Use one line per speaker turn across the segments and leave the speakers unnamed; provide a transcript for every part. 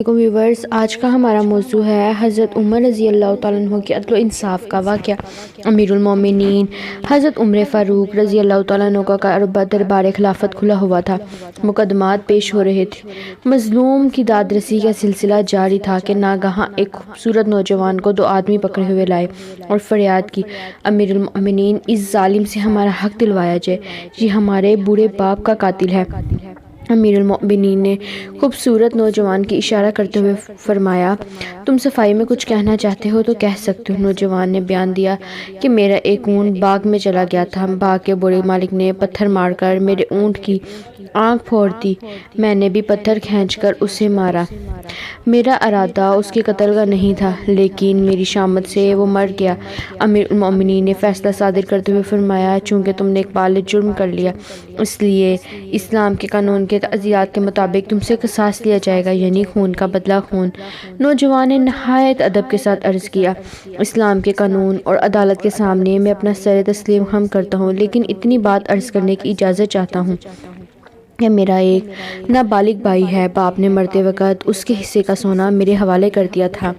Viewers, آج کا ہمارا موضوع ہے حضرت عمر رضی اللہ تعالیٰ عنہ کے عدل و انصاف کا واقعہ۔ امیر المومنین حضرت عمر فاروق رضی اللہ تعالیٰ عنہ کا دربار خلافت کھلا ہوا تھا۔ مقدمات پیش ہو رہے تھے۔ مظلوم کی داد رسی کا سلسلہ جاری تھا کہ ناگہاں ایک خوبصورت نوجوان کو 2 آدمی پکڑے ہوئے لائے اور فریاد کی، امیر المومنین، اس ظالم سے ہمارا حق دلوایا جائے، یہ ہمارے بوڑھے باپ کا قاتل ہے۔ امیر المومنین نے خوبصورت نوجوان کی اشارہ کرتے ہوئے فرمایا، تم صفائی میں کچھ کہنا چاہتے ہو تو کہہ سکتے ہو۔ نوجوان نے بیان دیا کہ میرا ایک اونٹ باغ میں چلا گیا تھا، باغ کے بڑے مالک نے پتھر مار کر میرے اونٹ کی آنکھ پھوڑ دی، میں نے بھی پتھر کھینچ کر اسے مارا۔ میرا ارادہ اس کے قتل کا نہیں تھا، لیکن میری شامت سے وہ مر گیا۔ امیر المومنین نے فیصلہ صادر کرتے ہوئے فرمایا، چونکہ تم نے ایک بالغ جرم کر لیا، اس لیے اسلام کے قانون کے تعزیرات کے مطابق تم سے قصاص لیا جائے گا، یعنی خون کا بدلہ خون۔ نوجوان نے نہایت ادب کے ساتھ عرض کیا، اسلام کے قانون اور عدالت کے سامنے میں اپنا سر تسلیم خم کرتا ہوں، لیکن اتنی بات عرض کرنے کی اجازت چاہتا ہوں کہ میرا ایک نابالغ بھائی ہے، باپ نے مرتے وقت اس کے حصے کا سونا میرے حوالے کر دیا تھا،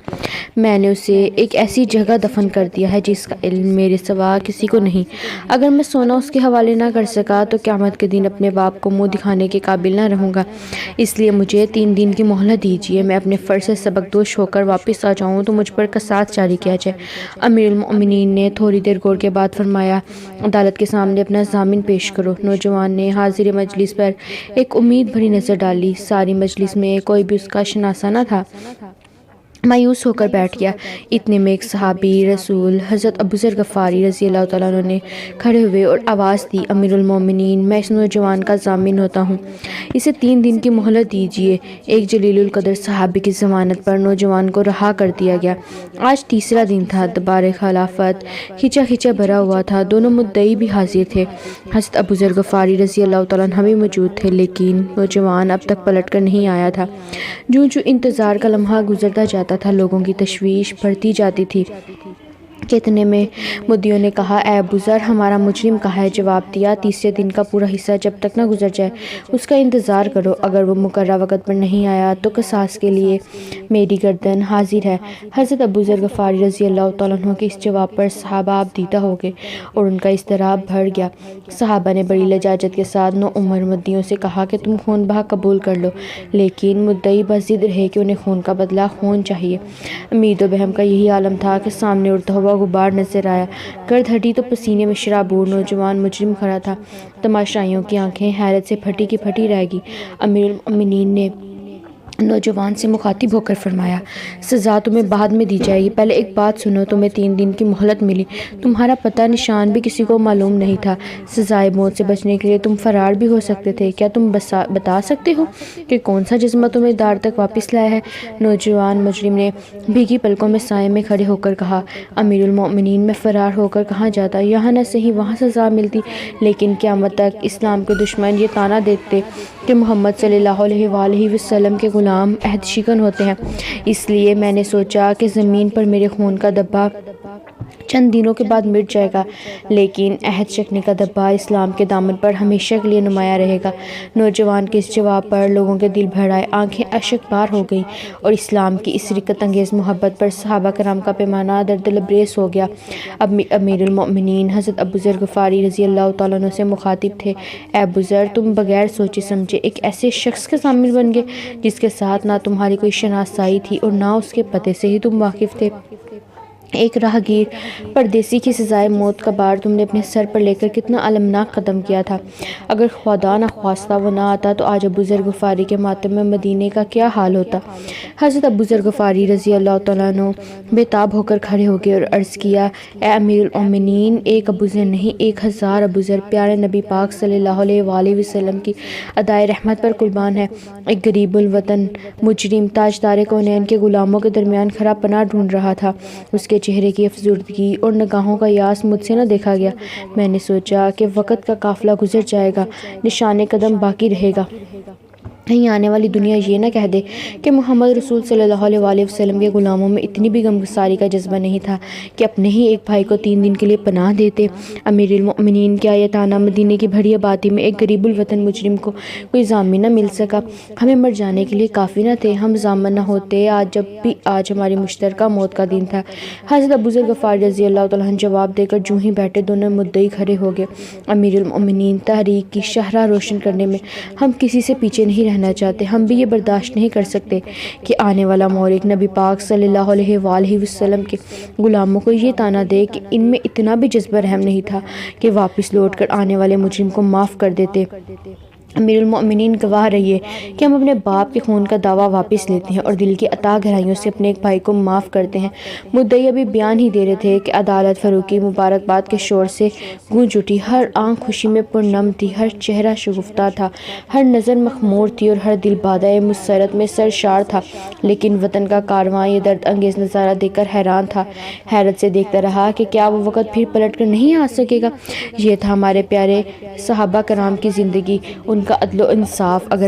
میں نے اسے ایک ایسی جگہ دفن کر دیا ہے جس کا علم میرے سوا کسی کو نہیں۔ اگر میں سونا اس کے حوالے نہ کر سکا تو قیامت کے دن اپنے باپ کو منہ دکھانے کے قابل نہ رہوں گا، اس لیے مجھے 3 دن کی مہلت دیجیے، میں اپنے فرض سے سبکدوش ہو کر واپس آ جاؤں تو مجھ پر قصاص جاری کیا جائے۔ امیر المومنین نے تھوڑی دیر غور کے بعد فرمایا، عدالت کے سامنے اپنا ضامن پیش کرو۔ نوجوان نے حاضر مجلس پر ایک امید بھری نظر ڈالی، ساری مجلس میں کوئی بھی اس کا شناسہ نہ تھا، مایوس ہو کر بیٹھ گیا۔ اتنے میں ایک صحابی رسول حضرت ابوذر غفاری رضی اللہ تعالیٰ عنہ نے کھڑے ہوئے اور آواز دی، امیر المومنین، میں اس نوجوان کا ضامن ہوتا ہوں، اسے 3 دن کی مہلت دیجیے۔ ایک جلیل القدر صحابی کی ضمانت پر نوجوان کو رہا کر دیا گیا۔ آج تیسرا دن تھا، دربار خلافت کھچا کھچا بھرا ہوا تھا، دونوں مدعی بھی حاضر تھے، حضرت ابوذر غفاری رضی اللہ تعالیٰ عنہ بھی موجود تھے، لیکن نوجوان اب تک پلٹ کر نہیں آیا تھا۔ جوں جوں انتظار کا لمحہ گزرتا جاتا تھا، لوگوں کی تشویش بڑھتی جاتی تھی۔ اتنے میں مدعیوں نے کہا، اے ابوذر، ہمارا مجرم کہاں ہے؟ جواب دیا، تیسرے دن کا پورا حصہ جب تک نہ گزر جائے اس کا انتظار کرو، اگر وہ مقررہ وقت پر نہیں آیا تو قصاص کے لیے میری گردن حاضر ہے۔ حضرت ابوذر غفاری رضی اللہ تعالیٰ عنہ کے اس جواب پر صحابہ آپ دیدہ ہو گئے اور ان کا اضطراب بڑھ گیا۔ صحابہ نے بڑی لجاجت کے ساتھ نوعمر مدعیوں سے کہا کہ تم خون بہا قبول کر لو، لیکن مدعی بضد رہے کہ انہیں خون کا بدلہ خون چاہیے۔ امید و بہم کا یہی عالم تھا کہ سامنے اڑتا ہوا غبار نظر آیا، گرد ہٹی تو پسینے میں شرابور نوجوان مجرم کھڑا تھا۔ تماشائیوں کی آنکھیں حیرت سے پھٹی کی پھٹی رہ گئی۔ امیر المومنین نے نوجوان سے مخاطب ہو کر فرمایا، سزا تمہیں بعد میں دی جائے گی، پہلے ایک بات سنو، تمہیں 3 دن کی مہلت ملی، تمہارا پتہ نشان بھی کسی کو معلوم نہیں تھا، سزائے موت سے بچنے کے لیے تم فرار بھی ہو سکتے تھے، کیا تم بتا سکتے ہو کہ کون سا جذبہ تمہیں دار تک واپس لایا ہے؟ نوجوان مجرم نے بھیگی پلکوں میں سائے میں کھڑے ہو کر کہا، امیر المومنین، میں فرار ہو کر کہاں جاتا، یہاں نہ صحیح وہاں سزا ملتی، لیکن قیامت تک اسلام کے دشمن یہ طعنہ دیتے کہ محمد صلی اللہ علیہ وآلہ وسلم کے غلام عہد شکن ہوتے ہیں، اس لیے میں نے سوچا کہ زمین پر میرے خون کا دھبا چند دنوں کے بعد مٹ جائے گا، لیکن عہد شکنی کا دھبا اسلام کے دامن پر ہمیشہ کے لیے نمایاں رہے گا۔ نوجوان کے اس جواب پر لوگوں کے دل بھر آئے، آنکھیں اشک بار ہو گئیں اور اسلام کی اس رقت انگیز محبت پر صحابہ کرام کا پیمانہ درد لبریز ہو گیا۔ اب امیر المومنین حضرت ابوذر غفاری رضی اللہ تعالیٰ عنہ سے مخاطب تھے، اے ابوذر، تم بغیر سوچے سمجھے ایک ایسے شخص کے ضامن بن گئے جس کے ساتھ نہ تمہاری کوئی شناسائی تھی اور نہ اس کے پتے سے ہی تم واقف تھے۔ ایک راہگیر پردیسی کی سزائے موت کا بار تم نے اپنے سر پر لے کر کتنا المناک قدم کیا تھا، اگر خدا نخواستہ وہ نہ آتا تو آج ابوذر غفاری کے ماتم میں مدینے کا کیا حال ہوتا؟ حضرت ابوذر غفاری رضی اللہ تعالیٰ عنہ بے تاب ہو کر کھڑے ہو گئے اور عرض کیا، اے امیر المومنین، ایک ابوذر نہیں، 1000 ابوذر پیارے نبی پاک صلی اللہ علیہ وآلہ وسلم کی ادائے رحمت پر قربان ہے۔ ایک غریب الوطن مجرم تاجدار کونین کے غلاموں کے درمیان کھڑا پناہ ڈھونڈ رہا تھا، اس کے چہرے کی افسردگی اور نگاہوں کا یاس مجھ سے نہ دیکھا گیا، میں نے سوچا کہ وقت کا قافلہ گزر جائے گا، نشان قدم باقی رہے گا، کہیں آنے والی دنیا یہ نہ کہہ دے کہ محمد رسول صلی اللہ علیہ وآلہ وسلم کے غلاموں میں اتنی بھی غمگساری کا جذبہ نہیں تھا کہ اپنے ہی ایک بھائی کو 3 دن کے لیے پناہ دیتے۔ امیر المؤمنین کیا یہ تانا مدینے کی بھری آبادی میں ایک غریب الوطن مجرم کو کوئی ضامن نہ مل سکا؟ ہمیں مر جانے کے لیے کافی نہ تھے، ہم ضامن نہ ہوتے آج ہماری مشترکہ موت کا دن تھا۔ حضرت ابو ذر غفاری رضی اللہ تعالیٰ عنہ جواب دے کر جوں ہی بیٹھے دونوں مدعی کھڑے ہو گئے۔ امیر المؤمنین، تحریک کی شہرہ روشن کرنے میں ہم کسی سے پیچھے نہیں رہنا چاہتے۔ ہم بھی یہ برداشت نہیں کر سکتے کہ آنے والا مورخ نبی پاک صلی اللہ علیہ وآلہ وسلم کے غلاموں کو یہ طعنہ دے کہ ان میں اتنا بھی جذبہ رحم نہیں تھا کہ واپس لوٹ کر آنے والے مجرم کو معاف کر دیتے۔ امیر المؤمنین، گواہ رہیے کہ ہم اپنے باپ کے خون کا دعویٰ واپس لیتے ہیں اور دل کی عطا گہرائیوں سے اپنے ایک بھائی کو معاف کرتے ہیں۔ مدعی ابھی بیان ہی دے رہے تھے کہ عدالت فاروقی مبارکباد کے شور سے گونج اٹھی۔ ہر آنکھ خوشی میں پرنم تھی، ہر چہرہ شگفتہ تھا، ہر نظر مخمور تھی اور ہر دل بادۂ مسرت میں سرشار تھا۔ لیکن وطن کا کارواں یہ درد انگیز نظارہ دیکھ کر حیران تھا، حیرت سے دیکھتا رہا کہ کیا وہ وقت پھر پلٹ کر نہیں آ سکے گا۔ یہ تھا ہمارے پیارے صحابہ کرام کی زندگی، ان کا عدل و انصاف۔ اگر